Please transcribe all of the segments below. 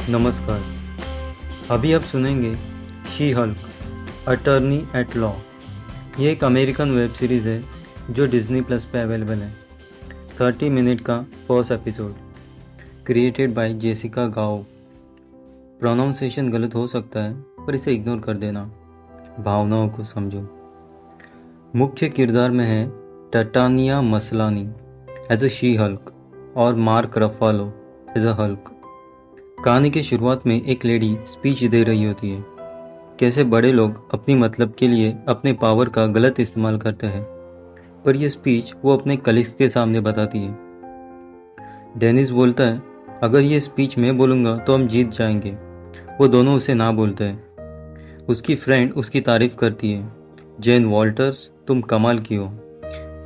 नमस्कार। अभी आप सुनेंगे she hulk attorney at law. ये एक अमेरिकन वेब सीरीज़ है जो डिज्नी प्लस पे अवेलेबल है। 30 मिनट का first episode, created by Jessica गाओ। प्रोनाउंसिएशन गलत हो सकता है पर इसे इग्नोर कर देना, भावनाओं को समझो। मुख्य किरदार में है टाटानिया मसलानी एज अ शी हल्क और mark Ruffalo as a Hulk. कहानी की शुरुआत में एक लेडी स्पीच दे रही होती है, कैसे बड़े लोग अपनी मतलब के लिए अपने पावर का गलत इस्तेमाल करते हैं, पर यह स्पीच वो अपने कलीग्स के सामने बताती है। डेनिस बोलता है, अगर ये स्पीच मैं बोलूँगा तो हम जीत जाएंगे। वो दोनों उसे ना बोलते हैं। उसकी फ्रेंड उसकी तारीफ करती है, जेन वॉल्टर्स तुम कमाल की हो,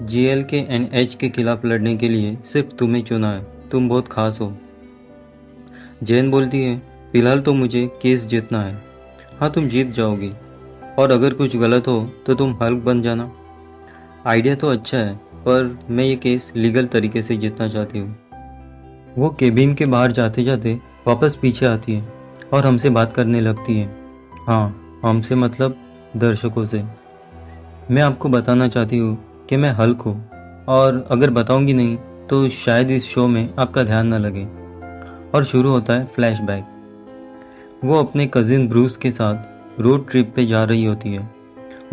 GLK&H के खिलाफ लड़ने के लिए सिर्फ तुम्हें चुना है, तुम बहुत खास हो। जैन बोलती है, फिलहाल तो मुझे केस जीतना है। हाँ, तुम जीत जाओगी, और अगर कुछ गलत हो तो तुम हल्क बन जाना। आइडिया तो अच्छा है, पर मैं ये केस लीगल तरीके से जीतना चाहती हूँ। वो केबिन के बाहर जाते जाते वापस पीछे आती है और हमसे बात करने लगती है। हाँ, हमसे मतलब दर्शकों से। मैं आपको बताना चाहती हूँ कि मैं हल्क हूँ, और अगर बताऊंगी नहीं तो शायद इस शो में आपका ध्यान न लगे। और शुरू होता है फ्लैशबैक। वो अपने कजिन ब्रूस के साथ रोड ट्रिप पे जा रही होती है।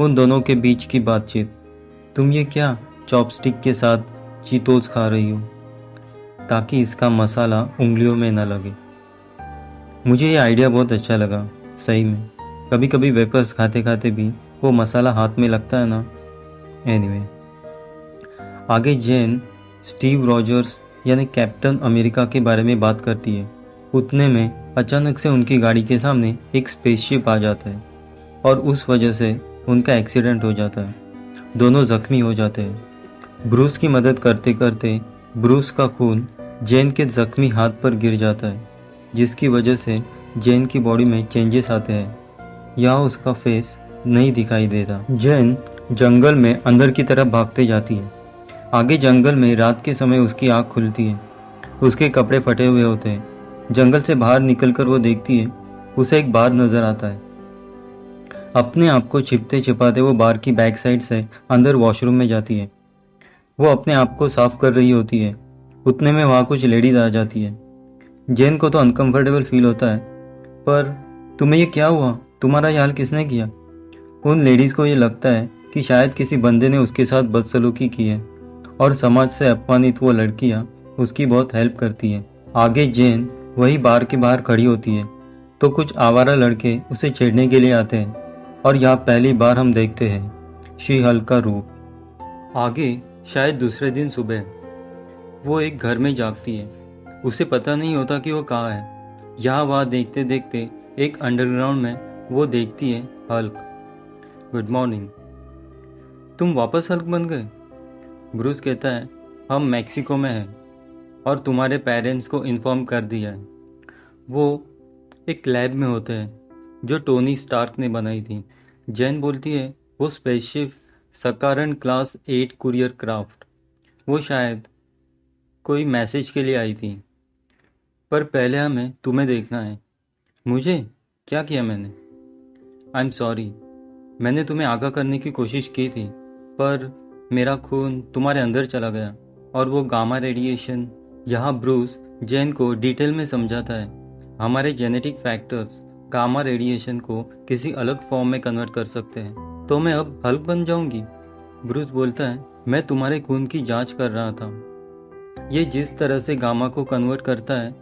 उन दोनों के बीच की बातचीत, तुम ये क्या चॉपस्टिक के साथ चीतोस खा रही हो ताकि इसका मसाला उंगलियों में न लगे। मुझे ये आइडिया बहुत अच्छा लगा, सही में। कभी कभी वेपर्स खाते खाते भी वो मसाला हाथ में लगता है ना। एनीवे, आगे जेन स्टीव रॉजर्स यानी कैप्टन अमेरिका के बारे में बात करती है। उतने में अचानक से उनकी गाड़ी के सामने एक स्पेसशिप आ जाता है और उस वजह से उनका एक्सीडेंट हो जाता है। दोनों जख्मी हो जाते हैं। ब्रूस की मदद करते करते ब्रूस का खून जेन के जख्मी हाथ पर गिर जाता है, जिसकी वजह से जेन की बॉडी में चेंजेस आते हैं। यहाँ उसका फेस नहीं दिखाई देता। जेन जंगल में अंदर की तरफ भागते जाती है। आगे जंगल में रात के समय उसकी आँख खुलती है। उसके कपड़े फटे हुए होते हैं। जंगल से बाहर निकलकर वो देखती है, उसे एक बार नजर आता है। अपने आप को छिपते छिपाते वो बार की बैक साइड से अंदर वॉशरूम में जाती है। वो अपने आप को साफ कर रही होती है। उतने में वहाँ कुछ लेडीज आ जाती है। जेन को तो अनकंफर्टेबल फील होता है, पर तुम्हें ये क्या हुआ, तुम्हारा ये हाल किसने किया। उन लेडीज को ये लगता है कि शायद किसी बंदे ने उसके साथ बदसलूकी की है, और समाज से अपमानित वो लड़कियां उसकी बहुत हेल्प करती है। आगे जेन वही बार के बाहर खड़ी होती है तो कुछ आवारा लड़के उसे छेड़ने के लिए आते हैं, और यहाँ पहली बार हम देखते हैं शी हल्क का रूप। आगे शायद दूसरे दिन सुबह वो एक घर में जागती है। उसे पता नहीं होता कि वो कहाँ है। यहाँ वहाँ देखते देखते एक अंडरग्राउंड में वो देखती है हल्क। गुड मॉर्निंग, तुम वापस हल्क बन गए। ब्रूस कहता है, हम मैक्सिको में हैं और तुम्हारे पेरेंट्स को इन्फॉर्म कर दिया है। वो एक लैब में होते हैं जो टोनी स्टार्क ने बनाई थी। जैन बोलती है, वो स्पेसशिप सकारन क्लास 8 कुरियर क्राफ्ट, वो शायद कोई मैसेज के लिए आई थी, पर पहले हमें तुम्हें देखना है। मुझे क्या किया मैंने? आई एम सॉरी, मैंने तुम्हें आगाह करने की कोशिश की थी, पर मेरा खून तुम्हारे अंदर चला गया और वो गामा रेडिएशन। यहाँ ब्रूस जेन को डिटेल में समझाता है, हमारे जेनेटिक फैक्टर्स गामा रेडिएशन को किसी अलग फॉर्म में कन्वर्ट कर सकते हैं। तो मैं अब हल्क बन जाऊंगी? ब्रूस बोलता है, मैं तुम्हारे खून की जांच कर रहा था। ये जिस तरह से गामा को कन्वर्ट करता है,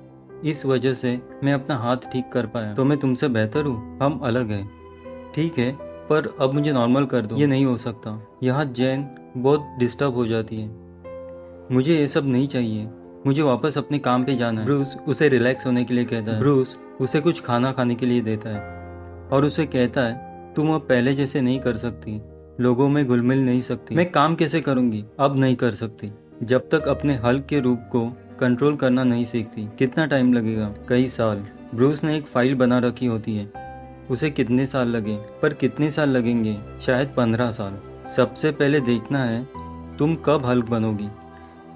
इस वजह से मैं अपना हाथ ठीक कर पाया। तो मैं तुमसे बेहतर हूँ, हम अलग हैं। ठीक है, पर अब मुझे नॉर्मल कर दो। ये नहीं हो सकता। यहाँ जैन बहुत डिस्टर्ब हो जाती है। मुझे ये सब नहीं चाहिए, मुझे वापस अपने काम पे जाना है। ब्रूस उसे रिलैक्स होने के लिए कहता है। ब्रूस उसे कुछ खाना खाने के लिए देता है और उसे कहता है, तुम अब पहले जैसे नहीं कर सकती, लोगों में घुल मिल नहीं सकती। मैं काम कैसे करूंगी? अब नहीं कर सकती जब तक अपने हल्क के रूप को कंट्रोल करना नहीं सीखती। कितना टाइम लगेगा? कई साल। ब्रूस ने एक फाइल बना रखी होती है। उसे कितने साल लगे, पर कितने साल लगेंगे? शायद 15 साल। सबसे पहले देखना है तुम कब हल्क बनोगी।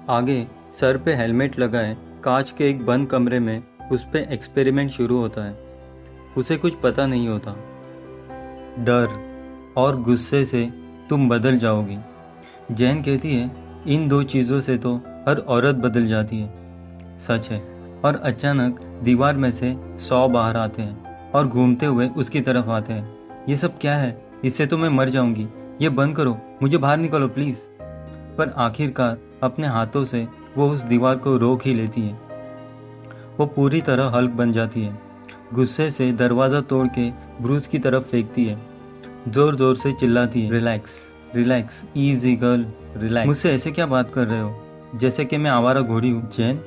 आगे सर पे हेलमेट लगाए कांच के एक बंद कमरे में उस पे एक्सपेरिमेंट शुरू होता है। उसे कुछ पता नहीं होता। डर और गुस्से से तुम बदल जाओगी। जैन कहती है इन दो चीज़ों से तो हर औरत बदल जाती है। सच है। और अचानक दीवार में से 100 बाहर आते हैं और घूमते हुए उसकी तरफ आते हैं। ये सब क्या है? इससे तो मैं मर जाऊंगी। ये बंद करो, मुझे बाहर निकालो प्लीज़। पर आखिरकार अपने हाथों से वो उस दीवार को रोक ही लेती है। वो पूरी तरह हल्क बन जाती है। गुस्से से दरवाज़ा तोड़ के ब्रूस की तरफ फेंकती है। जोर जोर से चिल्लाती है, relax relax, easy girl, relax. मुझसे ऐसे क्या बात कर रहे हो, जैसे कि मैं आवारा घोड़ी हूँ। जैन,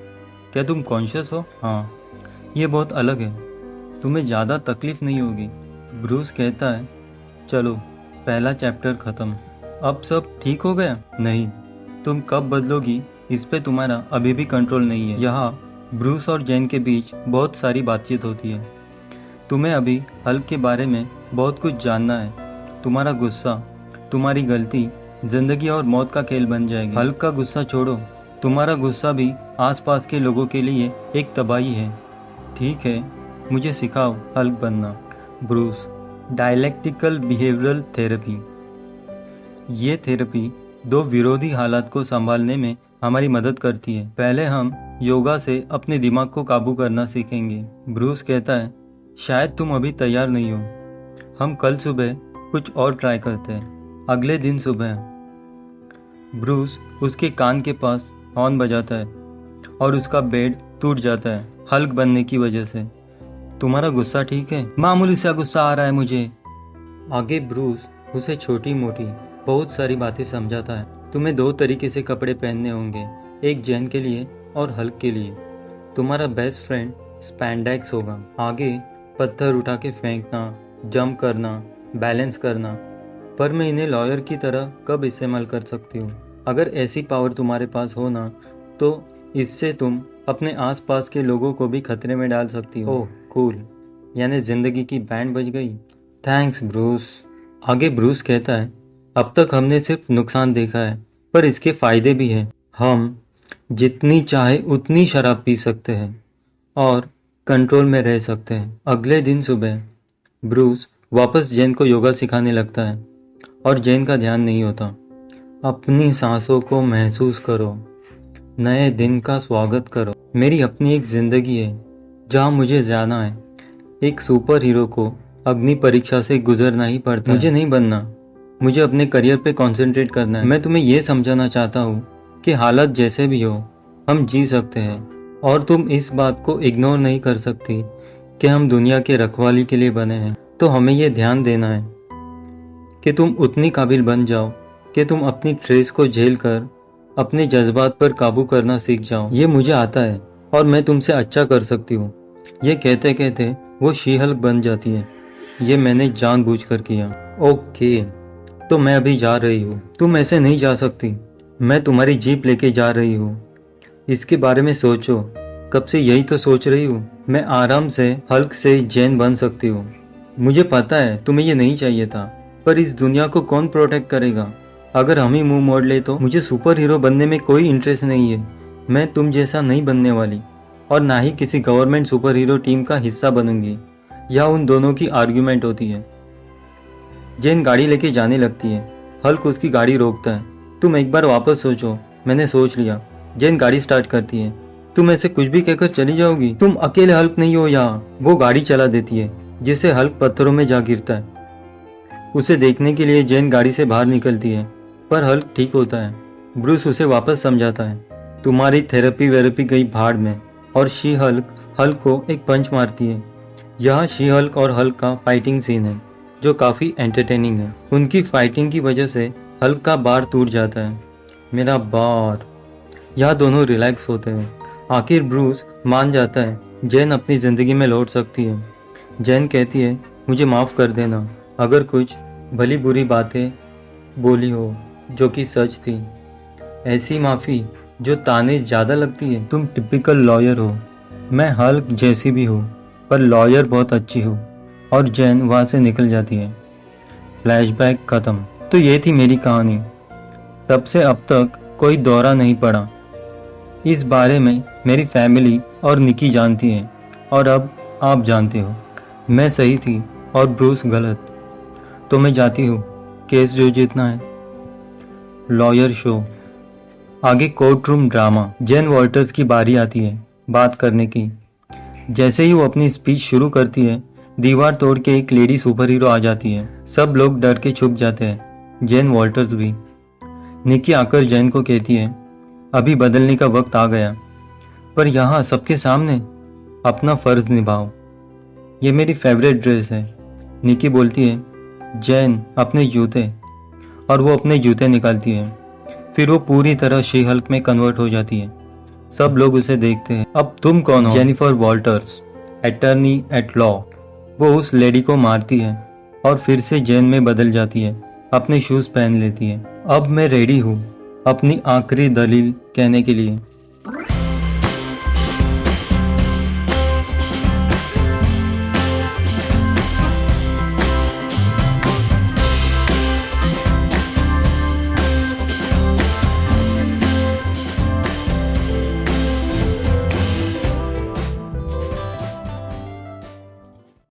क्या तुम कॉन्शियस हो? हाँ, ये बहुत अलग है। तुम्हें ज़्यादा तकलीफ नहीं होगी। ब्रूस कहता है, चलो पहला चैप्टर ख़त्म। अब सब ठीक हो गया? नहीं, तुम कब बदलोगी इस पे तुम्हारा अभी भी कंट्रोल नहीं है। यहाँ ब्रूस और जैन के बीच बहुत सारी बातचीत होती है। तुम्हें अभी हल्क के बारे में बहुत कुछ जानना है। तुम्हारा गुस्सा, तुम्हारी गलती जिंदगी और मौत का खेल बन जाएगी। हल्क का गुस्सा छोड़ो, तुम्हारा गुस्सा भी आसपास के लोगों के लिए एक तबाही है। ठीक है, मुझे सिखाओ हल्क बनना। Bruce, dialectical behavioural therapy. ये थेरेपी दो विरोधी हालात को संभालने में हमारी मदद करती है। पहले हम योगा से अपने दिमाग को काबू करना सीखेंगे। ब्रूस कहता है, शायद तुम अभी तैयार नहीं हो। हम कल सुबह कुछ और ट्राई करते हैं। अगले दिन सुबह ब्रूस उसके कान के पास हॉर्न बजाता है और उसका बेड टूट जाता है हल्क बनने की वजह से। तुम्हारा गुस्सा ठीक है? मामूली सा गुस्सा आ रहा है मुझे। आगे ब्रूस उसे छोटी मोटी बहुत सारी बातें समझाता है। तुम्हें 2 तरीके से कपड़े पहनने होंगे, एक जैन के लिए और हल्क के लिए। तुम्हारा बेस्ट फ्रेंड स्पैंडेक्स होगा। आगे पत्थर उठा के फेंकना, जंप करना, बैलेंस करना। पर मैं इन्हें लॉयर की तरह कब इस्तेमाल कर सकती हूँ? अगर ऐसी पावर तुम्हारे पास हो ना, तो इससे तुम अपने आसपास के लोगों को भी खतरे में डाल सकती हो। ओह कूल, यानी जिंदगी की बैंड बज गई। Thanks Bruce. आगे ब्रूस कहता है, अब तक हमने सिर्फ नुकसान देखा है, पर इसके फायदे भी हैं। हम जितनी चाहे उतनी शराब पी सकते हैं और कंट्रोल में रह सकते हैं। अगले दिन सुबह ब्रूस वापस जैन को योगा सिखाने लगता है और जैन का ध्यान नहीं होता। अपनी सांसों को महसूस करो, नए दिन का स्वागत करो। मेरी अपनी एक जिंदगी है जहाँ मुझे जाना है। एक सुपर हीरो को अग्नि परीक्षा से गुजरना ही पड़ता है। मुझे नहीं बनना, मुझे अपने करियर पे कंसंट्रेट करना है। मैं तुम्हें ये समझाना चाहता हूँ कि हालत जैसे भी हो, हम जी सकते हैं। और तुम इस बात को इग्नोर नहीं कर सकती कि हम दुनिया के रखवाली के लिए बने हैं। तो हमें ये ध्यान देना है कि तुम उतनी काबिल बन जाओ कि तुम अपनी ट्रेस को झेल कर अपने जज्बात पर काबू करना सीख जाओ। ये मुझे आता है और मैं तुमसे अच्छा कर सकती हूँ। ये कहते कहते वो शी हल्क बन जाती है। ये मैंने जानबूझकर किया। ओके, तो मैं अभी जा रही हूँ। तुम ऐसे नहीं जा सकती। मैं तुम्हारी जीप लेके जा रही हूँ। इसके बारे में सोचो। कब से यही तो सोच रही हूँ। मैं आराम से हल्क से जैन बन सकती हूँ। मुझे पता है तुम्हें ये नहीं चाहिए था, पर इस दुनिया को कौन प्रोटेक्ट करेगा अगर हम ही मुंह मोड़ ले तो? मुझे सुपर हीरो बनने में कोई इंटरेस्ट नहीं है। मैं तुम जैसा नहीं बनने वाली और ना ही किसी गवर्नमेंट सुपर हीरो टीम का हिस्सा बनूंगी। यह उन दोनों की आर्ग्यूमेंट होती है। जैन गाड़ी लेके जाने लगती है। हल्क उसकी गाड़ी रोकता है। तुम एक बार वापस सोचो। मैंने सोच लिया। जैन गाड़ी स्टार्ट करती है। तुम ऐसे कुछ भी कहकर चली जाओगी? तुम अकेले हल्क नहीं हो यहाँ। वो गाड़ी चला देती है जिससे हल्क पत्थरों में जा गिरता है। उसे देखने के लिए जैन गाड़ी से बाहर निकलती है, पर हल्क ठीक होता है। ब्रूस उसे वापस समझाता है, तुम्हारी थेरेपी वेरेपी गई भाड़ में। और शी हल्क हल्क को एक पंच मारती है। यहाँ शी हल्क और हल्क का फाइटिंग सीन है जो काफ़ी एंटरटेनिंग है। उनकी फाइटिंग की वजह से हल्क का बार टूट जाता है। मेरा बार। यहाँ दोनों रिलैक्स होते हैं। आखिर ब्रूस मान जाता है। जैन अपनी ज़िंदगी में लौट सकती है। जैन कहती है, मुझे माफ़ कर देना अगर कुछ भली बुरी बातें बोली हो जो कि सच थी। ऐसी माफ़ी जो ताने ज़्यादा लगती है। तुम टिपिकल लॉयर हो। मैं हल्क जैसी भी हूँ, पर लॉयर बहुत अच्छी हूँ। और जैन वहाँ से निकल जाती है। फ्लैशबैक ख़त्म। तो ये थी मेरी कहानी। तब से अब तक कोई दौरा नहीं पड़ा। इस बारे में मेरी फैमिली और निकी जानती है। और अब आप जानते हो, मैं सही थी और ब्रूस गलत। तो मैं जाती हूँ, केस जो जीतना है। Lawyer show. आगे कोर्ट रूम ड्रामा। जेन वॉल्टर्स की बारी आती है बात करने की। जैसे ही वो अपनी स्पीच शुरू करती है, दीवार तोड़ के एक लेडी सुपर हीरो आ जाती है। सब लोग डर के छुप जाते हैं, जेन वॉल्टर्स भी। निकी आकर जेन को कहती है, अभी बदलने का वक्त आ गया, पर यहाँ सबके सामने अपना फर्ज निभाओ। ये मेरी फेवरेट ड्रेस है। निकी बोलती है, जेन अपने जूते। और वो अपने जूते निकालती है। फिर वो पूरी तरह शी हल्क में कन्वर्ट हो जाती है। सब लोग उसे देखते हैं। अब तुम कौन हो? Jennifer Walters, attorney at law. वो उस लेडी को मारती है और फिर से जेन में बदल जाती है। अपने शूज पहन लेती है। अब मैं रेडी हूँ अपनी आखिरी दलील कहने के लिए।